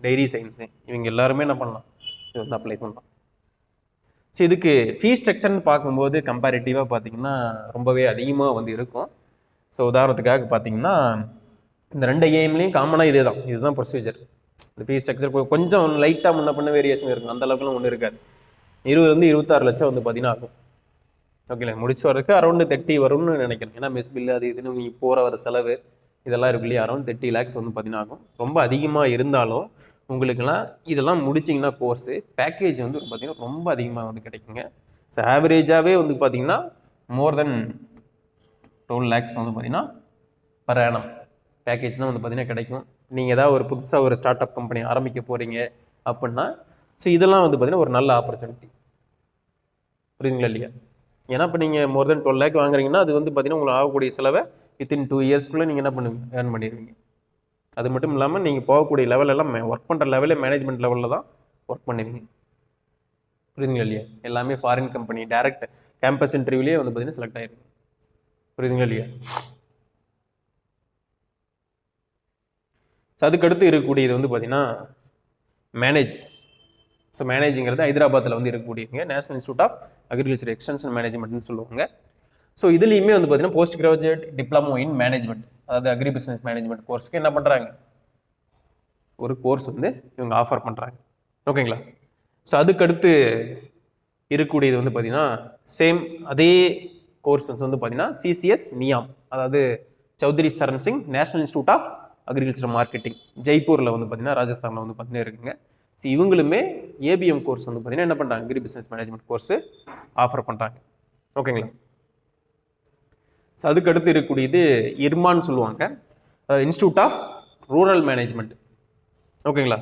dairy science, இவங்க எல்லாருமே என்ன பண்ணலாம், இது வந்து அப்ளை பண்ணலாம். ஸோ இதுக்கு ஃபீஸ் ஸ்ட்ரக்சர்னு பார்க்கும்போது கம்பேரிட்டிவாக பார்த்தீங்கன்னா ரொம்பவே அதிகமாக வந்து இருக்கும். ஸோ உதாரணத்துக்காக பார்த்தீங்கன்னா இந்த 2 ஐஏஎம்லேயும் காமனாக இதுதான் ப்ரொசீஜர். இந்த ஃபீஸ் ஸ்ட்ரக்சர் கொஞ்சம் லைட்டாக முன்ன பண்ண வேரியேஷன் இருக்கும், அந்த அளவுக்குலாம் ஒன்றும் இருக்காது. 20 26 லட்சம் வந்து பார்த்தீங்கன்னா ஆகும். ஓகேங்களா? முடிச்சு வரதுக்கு அரௌண்டு 30 வரும்னு நினைக்கிறேன். ஏன்னா மெஸ் பில்லு அது இதுன்னு நீ போகிற வர செலவு இதெல்லாம் இருக்கு இல்லையா, அரௌண்ட் 30 lakhs வந்து பார்த்தீங்கன்னா ஆகும். ரொம்ப அதிகமாக இருந்தாலும் உங்களுக்குலாம் இதெல்லாம் முடிச்சிங்கன்னா கோர்ஸு பேக்கேஜ் வந்து பார்த்தீங்கன்னா ரொம்ப அதிகமாக வந்து கிடைக்குங்க. ஸோ ஆவரேஜாகவே வந்து பார்த்தீங்கன்னா மோர் தென் 12 lakhs வந்து பார்த்தீங்கன்னா பர் ஆனம் பேக்கேஜ் தான் வந்து பார்த்தீங்கன்னா கிடைக்கும். நீங்கள் ஏதாவது ஒரு புதுசாக ஒரு ஸ்டார்ட் அப் கம்பெனி ஆரம்பிக்க போகிறீங்க அப்படின்னா ஸோ இதெல்லாம் வந்து பார்த்தீங்கன்னா ஒரு நல்ல ஆப்பர்ச்சுனிட்டி. புரியுதுங்களா இல்லையா? ஏன்னா இப்போ நீங்கள் மோர் தென் 12 lakh வாங்குறீங்கன்னா அது வந்து பார்த்தீங்கன்னா உங்களுக்கு ஆகக்கூடிய செலவை வித்தின் 2 yearsக்குள்ளே நீங்கள் என்ன பண்ணுவீங்க, ஏர்ன் பண்ணிடுவீங்க. அது மட்டும் இல்லாமல் நீங்கள் போகக்கூடிய லெவலெல்லாம் ஒர்க் பண்ணுற லெவலே மேனேஜ்மெண்ட் லெவலில் தான் ஒர்க் பண்ணுவீங்க. புரியுதுங்களா இல்லையா? எல்லாமே ஃபாரின் கம்பெனி டைரக்ட் கேம்பஸ் இன்டர்வியூலேயே வந்து பார்த்தீங்கன்னா செலக்ட் ஆகிருக்கு. புரியுதுங்களா இல்லையா? ஸோ அதுக்கடுத்து இருக்கக்கூடியது வந்து பார்த்தீங்கன்னா மேனேஜ். ஸோ மேனேஜிங்கிறது ஹைதராபாத்தில் வந்து இருக்கக்கூடியதுங்க, national institute of agriculture extension மேனேஜ்மெண்ட்னு சொல்லுவாங்க. ஸோ இதுலேயுமே வந்து பார்த்தீங்கன்னா post graduate diploma in management, அதாவது அக்ரி பிஸ்னஸ் மேனேஜ்மெண்ட் கோர்ஸ்க்கு என்ன பண்ணுறாங்க, ஒரு கோர்ஸ் வந்து இவங்க ஆஃபர் பண்ணுறாங்க. ஓகேங்களா? ஸோ அதுக்கடுத்து இருக்கக்கூடியது வந்து பார்த்தீங்கன்னா சேம் அதே கோர்ஸ் வந்து பார்த்தீங்கன்னா சிசிஎஸ் நியாம், அதாவது Chaudhary Charan Singh national institute of agriculture marketing, ஜெய்ப்பூரில் வந்து பார்த்தீங்கன்னா ராஜஸ்தானில் வந்து பார்த்தீங்கன்னா இருக்குங்க. ஸோ இவங்களுமே ஏபிஎம் கோர்ஸ் வந்து பார்த்தீங்கன்னா என்ன பண்ணுறாங்க, agri business management course offer பண்ணுறாங்க. ஓகேங்களா? ஸோ அதுக்கடுத்து இருக்கக்கூடியது இர்மான்னு சொல்லுவாங்க, இன்ஸ்டியூட் ஆஃப் ரூரல் மேனேஜ்மெண்ட். ஓகேங்களா?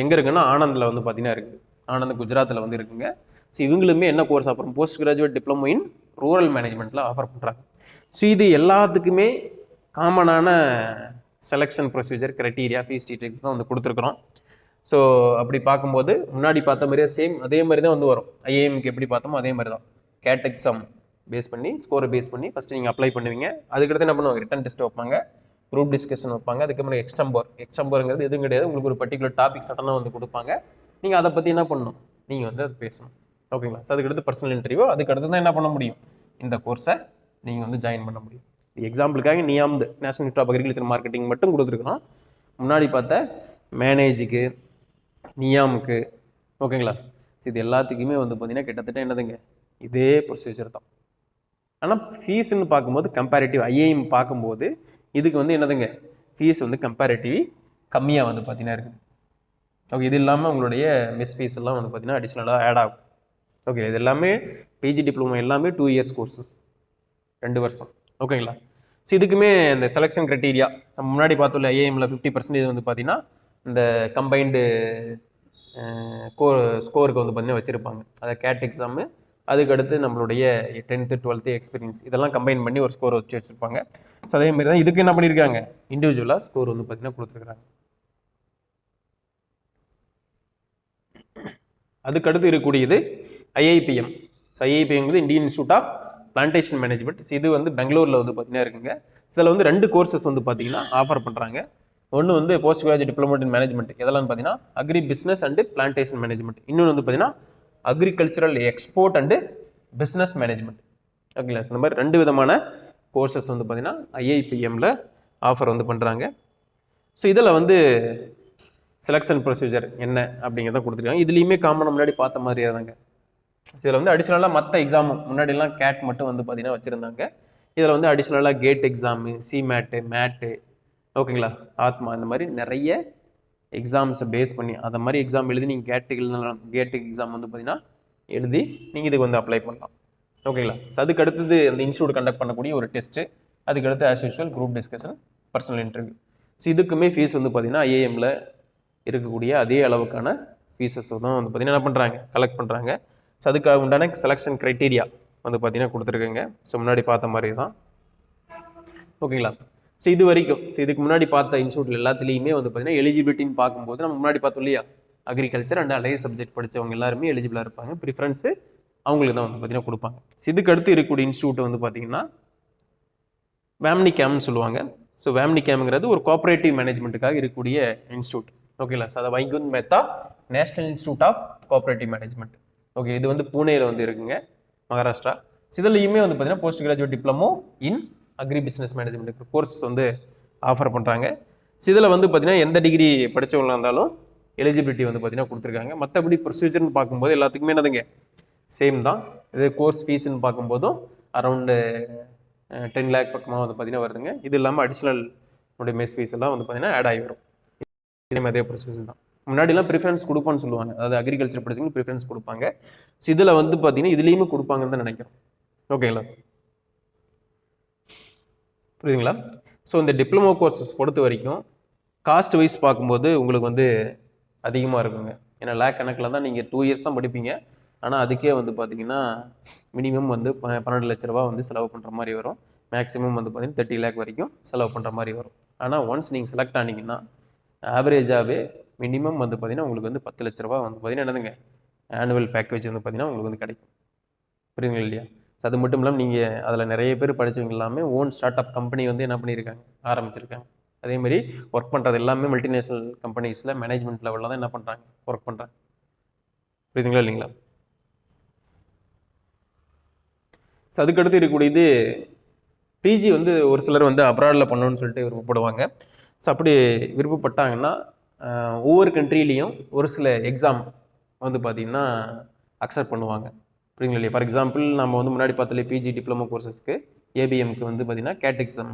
எங்கே இருக்குன்னா ஆனந்தில் வந்து பார்த்தீங்கன்னா இருக்குது, ஆனந்த் குஜராத்தில் வந்து இருக்குங்க. ஸோ இவங்களுமே என்ன course offer, post graduate diploma in rural மேனேஜ்மெண்ட்டில் ஆஃபர் பண்ணுறாங்க. ஸோ இது எல்லாத்துக்குமே காமனான selection procedure criteria fees details தான் வந்து கொடுத்துருக்குறோம். ஸோ அப்படி பார்க்கும்போது முன்னாடி பார்த்த மாதிரியே சேம் அதே மாதிரி தான் வந்து வரும். ஐஏஎம்க்கு எப்படி பார்த்தோமோ அதே மாதிரி தான் கேட் எக்ஸாம் பேஸ் பண்ணி ஸ்கோரை பேஸ் பண்ணி ஃபஸ்ட்டு நீங்கள் அப்ளை பண்ணுவீங்க. அதுக்கடுத்து என்ன பண்ணுவாங்க, ரிட்டன் டெஸ்ட் வைப்பாங்க, குரூப் டிஸ்கஷன் வைப்பாங்க. அதுக்கப்புறம் எக்ஸ்டம்போருங்கிறது எதுவும் கிடையாது, உங்களுக்கு ஒரு பர்டிகுலர் டாபிக் சட்டனாக வந்து கொடுப்பாங்க. நீங்கள் அதை பற்றி என்ன பண்ணணும், நீங்கள் வந்து அது பேசணும். ஓகேங்களா? ஸோ அதுக்கடுத்து பர்சனல் இன்டர்வியூ, அதுக்கடுத்து தான் என்ன பண்ண முடியும், இந்த கோர்ஸை நீங்கள் வந்து ஜாயின் பண்ண முடியும். எக்ஸாம்பிளுக்காக நியாம்து national institute of agriculture marketing மட்டும் கொடுத்துருக்கணும். முன்னாடி பார்த்த மேனேஜுக்கு, நியாமுக்கு, ஓகேங்களா? இது எல்லாத்துக்குமே வந்து பார்த்தீங்கன்னா கிட்டத்தட்ட என்னதுங்க இதே ப்ரொசீஜர் தான். ஆனால் ஃபீஸ்ன்னு பார்க்கும்போது கம்பேரிட்டிவ் ஐஏஎம் பார்க்கும்போது இதுக்கு வந்து என்னதுங்க ஃபீஸ் வந்து கம்பேரிட்டிவ் கம்மியாக வந்து பார்த்தீங்கன்னா இருக்குது. ஓகே, இது இல்லாமல் உங்களுடைய மெஸ் ஃபீஸ் எல்லாம் வந்து பார்த்தீங்கன்னா அடிஷ்னலாக ஆட் ஆகும். ஓகே, இது எல்லாமே பிஜி டிப்ளமோ எல்லாமே 2 years கோர்சஸ், 2 வருஷம். ஓகேங்களா? ஸோ இதுக்குமே இந்த செலெக்ஷன் க்ரைட்டீரியா நம்ம முன்னாடி பார்த்தோம்ல, ஐஏஎம்மில் 50% வந்து பார்த்தீங்கன்னா இந்த கம்பைன்டு ஸ்கோருக்கு வந்து பார்த்தீங்கன்னா வச்சுருப்பாங்க. அதை கேட் எக்ஸாமு, அதுக்கடுத்து நம்மளுடைய 10th 12th எக்ஸ்பீரியன்ஸ் இதெல்லாம் கம்பைன் பண்ணி ஒரு ஸ்கோர் வச்சு வச்சுருப்பாங்க. ஸோ அதேமாதிரி தான் இதுக்கு என்ன பண்ணியிருக்காங்க, இண்டிவிஜுவலாக ஸ்கோர் வந்து பார்த்தீங்கன்னா கொடுத்துருக்குறாங்க. அதுக்கடுத்து இருக்கக்கூடியது ஐஐபிஎம். ஸோ ஐஐபிஎம்ங்கிறது Indian institute of plantation management. இது வந்து பெங்களூரில் வந்து பார்த்தீங்கன்னா இருக்குங்க. இதில் வந்து 2 கோர்சஸ் வந்து பார்த்தீங்கன்னா ஆஃபர் பண்ணுறாங்க. ஒன்று வந்து post graduate diploma in management, இதெல்லாம் பார்த்தீங்கன்னா agri business and plantation management. இன்னொன்று வந்து பார்த்தீங்கன்னா agricultural export and business management. ஓகேங்களா? இந்த மாதிரி 2 விதமான கோர்சஸ் வந்து பார்த்தீங்கன்னா ஐஐபிஎம்மில் ஆஃபர் வந்து பண்ணுறாங்க. ஸோ இதில் வந்து செலெக்ஷன் ப்ரொசீஜர் என்ன அப்படிங்கிறத கொடுத்துருக்காங்க. இதுலேயுமே காமனாக முன்னாடி பார்த்த மாதிரியே தாங்க. இதில் வந்து அடிஷ்னலாக மற்ற எக்ஸாமும் முன்னாடிலாம் கேட் மட்டும் வந்து பார்த்தீங்கன்னா வச்சுருந்தாங்க. இதில் வந்து அடிஷ்னலாக கேட் எக்ஸாமு, சிமேட்டு, மேட்டு, ஓகேங்களா, ஆத்மா, இந்த மாதிரி நிறைய எக்ஸாம்ஸை பேஸ் பண்ணி அந்த மாதிரி எக்ஸாம் எழுதி நீங்கள் கேட் எக்ஸாம் வந்து பார்த்தீங்கன்னா எழுதி நீங்கள் இதுக்கு வந்து அப்ளை பண்ணலாம். ஓகேங்களா? ஸோ அதுக்கு அடுத்தது அந்த இன்ஸ்டியூட் கண்டக்ட் பண்ணக்கூடிய ஒரு டெஸ்ட்டு, அதுக்கடுத்து as usual group discussion, personal interview. So இதுக்குமே ஃபீஸ் வந்து பார்த்தீங்கன்னா ஐஏஎம்மில் இருக்கக்கூடிய அதே அளவுக்கான ஃபீஸஸ் தான் வந்து பார்த்தீங்கன்னா என்ன பண்ணுறாங்க, கலெக்ட் பண்ணுறாங்க. ஸோ அதுக்காக உண்டான செலெக்ஷன் க்ரைட்டீரியா வந்து பார்த்தீங்கன்னா கொடுத்துருக்கேங்க. ஸோ முன்னாடி பார்த்த மாதிரி தான். ஓகேங்களா? ஸோ இது வரைக்கும் இதுக்கு முன்னாடி பார்த்த இன்ஸ்டியூட்ல எல்லாத்துலேயுமே வந்து பார்த்தீங்கன்னா எலிஜிபிலிட்டின்னு பார்க்கும்போது நம்ம முன்னாடி பார்த்தோம் இல்லையா, அக்ரிகல்ச்சர் அண்ட் அலைய சப்ஜெக்ட் படித்தவங்க எல்லாருமே எலிஜிபிளாக இருப்பாங்க. ப்ரிஃபரன்ஸு அவங்களுக்கு தான் வந்து பார்த்தீங்கன்னா கொடுப்பாங்க. ஸோ இதுக்கு அடுத்து இருக்கக்கூடிய இன்ஸ்டியூட் வந்து பார்த்தீங்கன்னா வேம்னி கேம்னு சொல்லுவாங்க. ஸோ வேம்னி கேம்ங்கிறது ஒரு கோஆப்ரேட்டிவ் மேனேஜ்மெண்ட்டுக்காக இருக்கக்கூடிய இன்ஸ்டியூட். ஓகேங்களா? ஸோ அதை Vaikunth Mehta national institute of cooperative management. Okay, இது வந்து பூனேயில் வந்து இருக்குங்க, மகாராஷ்டிரா. இதுலையுமே வந்து பார்த்தீங்கன்னா post graduate diploma in agri business management course வந்து ஆஃபர் பண்ணுறாங்க. இதில் வந்து பார்த்தீங்கன்னா எந்த டிகிரி படித்தவங்களாக இருந்தாலும் எலிஜிபிலிட்டி வந்து பார்த்தீங்கன்னா கொடுத்துருக்காங்க. மற்றபடி ப்ரொசீஜர்னு பார்க்கும்போது எல்லாத்துக்குமே என்னதுங்க சேம் தான். இது கோர்ஸ் ஃபீஸ்ன்னு பார்க்கும்போதும் அரௌண்டு 10 lakh பக்கமாக வந்து பார்த்தீங்கன்னா வருதுங்க. இது இல்லாமல் அடிஷ்னல் மெஸ் ஃபீஸ் எல்லாம் வந்து பார்த்தீங்கன்னா ஆட் ஆகி வரும். இதே அதே ப்ரொசீஜர் தான். முன்னாடிலாம் ப்ரிஃபரன்ஸ் கொடுப்பான்னு சொல்லுவாங்க, அதாவது அக்ரிகல்ச்சர் படிச்சவங்க ப்ரிஃபரன்ஸ் கொடுப்பாங்க. ஸோ இதில் வந்து பார்த்தீங்கன்னா இதுலேயுமே கொடுப்பாங்கன்னு தான் நினைக்கிறோம். ஓகேங்களா? புரியுதுங்களா? ஸோ இந்த டிப்ளமோ கோர்சஸ் பொறுத்த வரைக்கும் காஸ்ட் வைஸ் பார்க்கும்போது உங்களுக்கு வந்து அதிகமாக இருக்குங்க. ஏன்னா லேக் கணக்கில் தான் நீங்கள் 2 years தான் படிப்பீங்க. ஆனால் அதுக்கே வந்து பார்த்தீங்கன்னா மினிமம் வந்து 12 லட்ச ரூபா வந்து செலவு பண்ணுற மாதிரி வரும். மேக்ஸிமம் வந்து பார்த்தீங்கன்னா 30 lakh வரைக்கும் செலவு பண்ணுற மாதிரி வரும். ஆனால் ஒன்ஸ் நீங்கள் செலக்ட் ஆனீங்கன்னா ஆவரேஜாகவே மினிமம் வந்து பார்த்தீங்கன்னா உங்களுக்கு வந்து 10 லட்ச ரூபா வந்து பார்த்தீங்கன்னா என்னதுங்க ஆனுவல் பேக்கேஜ் வந்து பார்த்தீங்கன்னா உங்களுக்கு வந்து கிடைக்கும். புரியுதுங்களா இல்லையா? ஸோ அது மட்டும் இல்லாமல் நீங்கள் அதில் நிறைய பேர் படித்தவங்க எல்லாமே ஓன் ஸ்டார்ட் அப் கம்பெனி வந்து என்ன பண்ணியிருக்காங்க, ஆரம்பிச்சிருக்காங்க. அதேமாதிரி ஒர்க் பண்ணுறது எல்லாமே மல்டிநேஷ்னல் கம்பெனிஸில் மேனேஜ்மெண்ட் லெவலில் தான் என்ன பண்ணுறாங்க, ஒர்க் பண்ணுறாங்க. புரியுதுங்களா இல்லைங்களா? ஸோ அதுக்கடுத்து இருக்கக்கூடிய இது பிஜி வந்து ஒரு சிலர் வந்து அப்ராடில் பண்ணணும்னு சொல்லிட்டு விருப்பப்படுவாங்க. ஸோ அப்படி விருப்பப்பட்டாங்கன்னா ஒவ்வொரு கண்ட்ரிலையும் ஒரு சில எக்ஸாம் வந்து பார்த்திங்கன்னா அக்செப்ட் பண்ணுவாங்க. புரியுங்களா இல்லையா? ஃபார் எக்ஸாம்பிள் நம்ம வந்து முன்னாடி பார்த்தாலே பிஜி டிப்ளமோ கோர்சஸ்க்கு ஏபிஎம்க்கு வந்து பார்த்திங்கன்னா கேட் எக்ஸாம்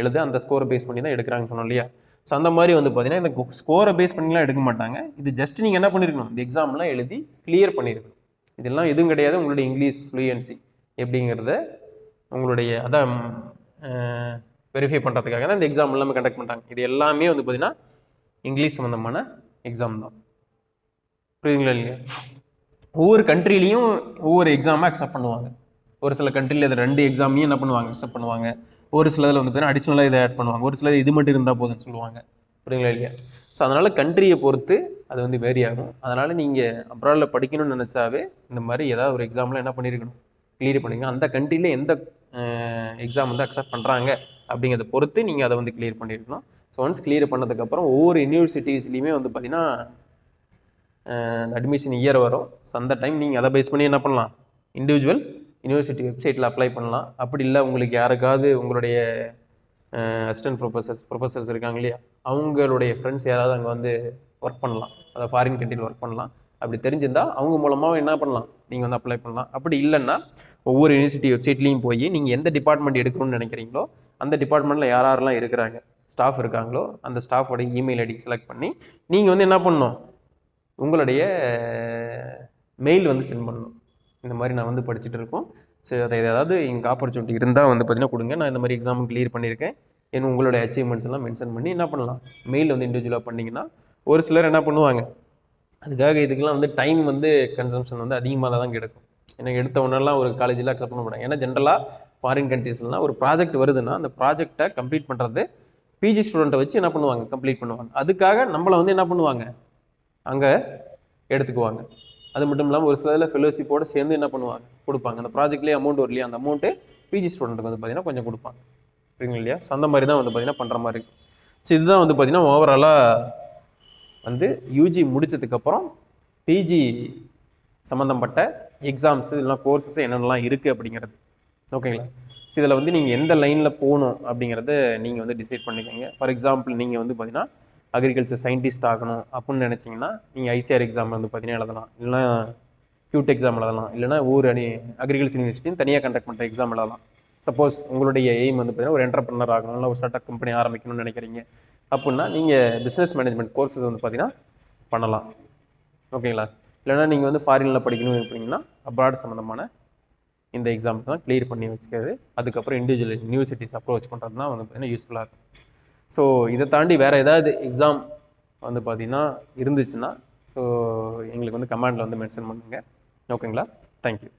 எழுத அந்த ஸ்கோரை பேஸ் பண்ணி தான் எடுக்கிறாங்கன்னு சொன்னோம் இல்லையா? ஸோ அந்த மாதிரி வந்து பார்த்திங்கன்னா இந்த ஸ்கோரை பேஸ் பண்ணிலாம் எடுக்க மாட்டாங்க. இது ஜஸ்ட் நீங்கள் என்ன பண்ணியிருக்கணும், இந்த எக்ஸாம்லாம் எழுதி கிளியர் பண்ணியிருக்கணும். இதெல்லாம் எதுவும் கிடையாது. உங்களுடைய இங்கிலீஷ் ஃப்ளூயன்சி எப்படிங்கிறத உங்களுடைய அதான் வெரிஃபை பண்ணுறதுக்காக தான் இந்த எக்ஸாம் எல்லாமே கண்டக்ட் பண்ணுறாங்க. இது எல்லாமே வந்து பார்த்திங்கன்னா இங்கிலீஷ் சம்மந்தமான எக்ஸாம் தான். புரியுதுங்களா இல்லையா? ஒவ்வொரு கண்ட்ரிலையும் ஒவ்வொரு எக்ஸாமாக அக்செப்ட் பண்ணுவாங்க. ஒரு சில கண்ட்ரியில் இதை 2 எக்ஸாமையும் என்ன பண்ணுவாங்க, அக்செப்ட் பண்ணுவாங்க. ஒரு சில இதில் வந்து பார்த்தீங்கன்னா அடிஷ்னலாக இதை ஆட் பண்ணுவாங்க. ஒரு சில இது மட்டும் இருந்தால் போதுன்னு சொல்லுவாங்க. புரியுங்களா இல்லையா? ஸோ அதனால் கண்ட்ரியை பொறுத்து அது வந்து வேரி ஆகும். அதனால் நீங்கள் அப்ராடில் படிக்கணும்னு நினச்சாவே இந்த மாதிரி ஏதாவது ஒரு எக்ஸாமில் என்ன பண்ணியிருக்கணும், கிளியர் பண்ணிக்கணும். அந்த கண்ட்ரியில் எந்த எக்ஸாம் வந்து அக்செப்ட் பண்ணுறாங்க அப்படிங்கிறத பொறுத்து நீங்கள் அதை வந்து கிளியர் பண்ணியிருக்கணும். ஸோ ஒன்ஸ் கிளியர் பண்ணதுக்கப்புறம் ஒவ்வொரு யூனிவர்சிட்டிஸ்லையுமே வந்து பார்த்திங்கன்னா அட்மிஷன் இயர் வரும். ஸோ அந்த டைம் நீங்கள் அதை பேஸ் பண்ணி என்ன பண்ணலாம், இண்டிவிஜுவல் யூனிவர்சிட்டி வெப்சைட்டில் அப்ளை பண்ணலாம். அப்படி இல்லை உங்களுக்கு யாருக்காவது உங்களுடைய அசிஸ்டன்ட் ப்ரொஃபஸர்ஸ் இருக்காங்க இல்லையா, அவங்களுடைய ஃப்ரெண்ட்ஸ் யாராவது அங்கே வந்து ஒர்க் பண்ணலாம், அதை ஃபாரின் கண்ட்ரியில் ஒர்க் பண்ணலாம். அப்படி தெரிஞ்சிருந்தால் அவங்க மூலமாக என்ன பண்ணலாம், நீங்கள் வந்து அப்ளை பண்ணலாம். அப்படி இல்லைன்னா ஒவ்வொரு யூனிவர்சிட்டி வெப்சைட்லேயும் போய் நீங்கள் எந்த டிபார்ட்மெண்ட் எடுக்கணும்னு நினைக்கிறீங்களோ அந்த டிபார்ட்மெண்ட்டில் யாரெல்லாம் இருக்கிறாங்க, ஸ்டாஃப் இருக்காங்களோ அந்த ஸ்டாஃபோட இமெயில் ஐடி செலக்ட் பண்ணி நீங்கள் வந்து என்ன பண்ணணும், உங்களுடைய மெயில் வந்து சென்ட் பண்ணணும். இந்த மாதிரி நான் வந்து படிச்சுட்டு இருக்கோம். ஸோ அதை ஏதாவது எங்கள் ஆப்பர்ச்சுனிட்டி இருந்தால் வந்து பார்த்தீங்கன்னா கொடுங்க, நான் இந்த மாதிரி எக்ஸாம் கிளியர் பண்ணியிருக்கேன், ஏன்னா உங்களோட அச்சீவ்மெண்ட்ஸ் எல்லாம் மென்ஷன் பண்ணி என்ன பண்ணலாம், மெயில் வந்து இண்டிவிஜுவலாக பண்ணிங்கன்னா ஒரு சிலர் என்ன பண்ணுவாங்க, அதுக்காக இதுக்கெல்லாம் வந்து டைம் வந்து கன்சம்ஷன் வந்து அதிகமாக தான் கிடைக்கும். ஏன்னா எடுத்த ஒன்றெல்லாம் ஒரு காலேஜில் அக்செப்ட் பண்ண மாட்டாங்க. ஏன்னா ஜென்ரலாக ஃபாரின் கண்ட்ரீஸ்லாம் ஒரு ப்ராஜெக்ட் வருதுன்னா அந்த ப்ராஜெக்டை கம்ப்ளீட் பண்ணுறது பிஜி ஸ்டூடெண்ட்டை வச்சு என்ன பண்ணுவாங்க, கம்ப்ளீட் பண்ணுவாங்க. அதுக்காக நம்மளை வந்து என்ன பண்ணுவாங்க, அங்கே எடுத்துக்குவாங்க. அது மட்டும் இல்லாமல் ஒரு சில ஃபெலோஷிப்போடு சேர்ந்து என்ன பண்ணுவாங்க, கொடுப்பாங்க. அந்த ப்ராஜெக்ட்லேயே அமௌண்ட் வரலையா, அந்த அமௌண்ட்டு பிஜி ஸ்டூடெண்ட்டுக்கு வந்து பார்த்திங்கன்னா கொஞ்சம் கொடுப்பாங்க. சரிங்களா இல்லையா? ஸோ அந்த மாதிரி தான் வந்து பார்த்திங்கன்னா பண்ணுற மாதிரி இருக்குது. ஸோ இதுதான் வந்து பார்த்திங்கன்னா ஓவராலாக வந்து யூஜி முடித்ததுக்கப்புறம் பிஜி சம்மந்தப்பட்ட எக்ஸாம்ஸு இல்லைனா கோர்ஸஸ் என்னென்னலாம் இருக்குது அப்படிங்கிறது. ஓகேங்களா? ஸோ இதில் வந்து நீங்கள் எந்த லைனில் போகணும் அப்படிங்கிறத நீங்கள் வந்து டிசைட் பண்ணிக்கோங்க. ஃபார் எக்ஸாம்பிள் நீங்கள் வந்து பார்த்திங்கன்னா அக்ரிகல்ச்சர் சயின்டிஸ்ட் ஆகணும் அப்படின்னு நினச்சிங்கன்னா நீங்கள் ஐசிஆர் எக்ஸாம் வந்து பார்த்தீங்கன்னா எழுதலாம், இல்லைனா கியூட் எக்ஸாம் எழுதலாம், இல்லைனா ஒவ்வொரு அக்ரிகல்ச்சர் யூனிவர்சிட்டியும் தனியாக கண்டக்ட் பண்ணுற எக்ஸாம் எழுதலாம். சப்போஸ் உங்களுடைய எய்ம் வந்து பார்த்தீங்கன்னா ஒரு என்டர்பிரினர் ஆகணும், இல்லை ஒரு ஸ்டார்ட் அப் கம்பெனி ஆரம்பிக்கணும்னு நினைக்கிறீங்க அப்படின்னா நீங்கள் பிஸ்னஸ் மேனேஜ்மெண்ட் கோர்சஸ் வந்து பார்த்தீங்கன்னா பண்ணலாம். ஓகேங்களா? இல்லைனா நீங்கள் வந்து ஃபாரினில் படிக்கணும் அப்படின்னா அப்ராட் சம்மந்தமான இந்த எக்ஸாம்ஸ் தான் கிளியர் பண்ணி வச்சுக்கிறது. அதுக்கப்புறம் இண்டிவிஜுவல் யூனிவர்சிட்டிஸ் அப்ரோச் பண்ணுறது தான் வந்து பார்த்தீங்கன்னா யூஸ்ஃபுல்லாக இருக்கும். ஸோ இதை தாண்டி வேறு ஏதாவது எக்ஸாம் வந்து பார்த்தீங்கன்னா இருந்துச்சுன்னா ஸோ எங்களுக்கு வந்து கமெண்டில் வந்து மென்ஷன் பண்ணுங்கள். ஓகேங்களா? தேங்க்யூ.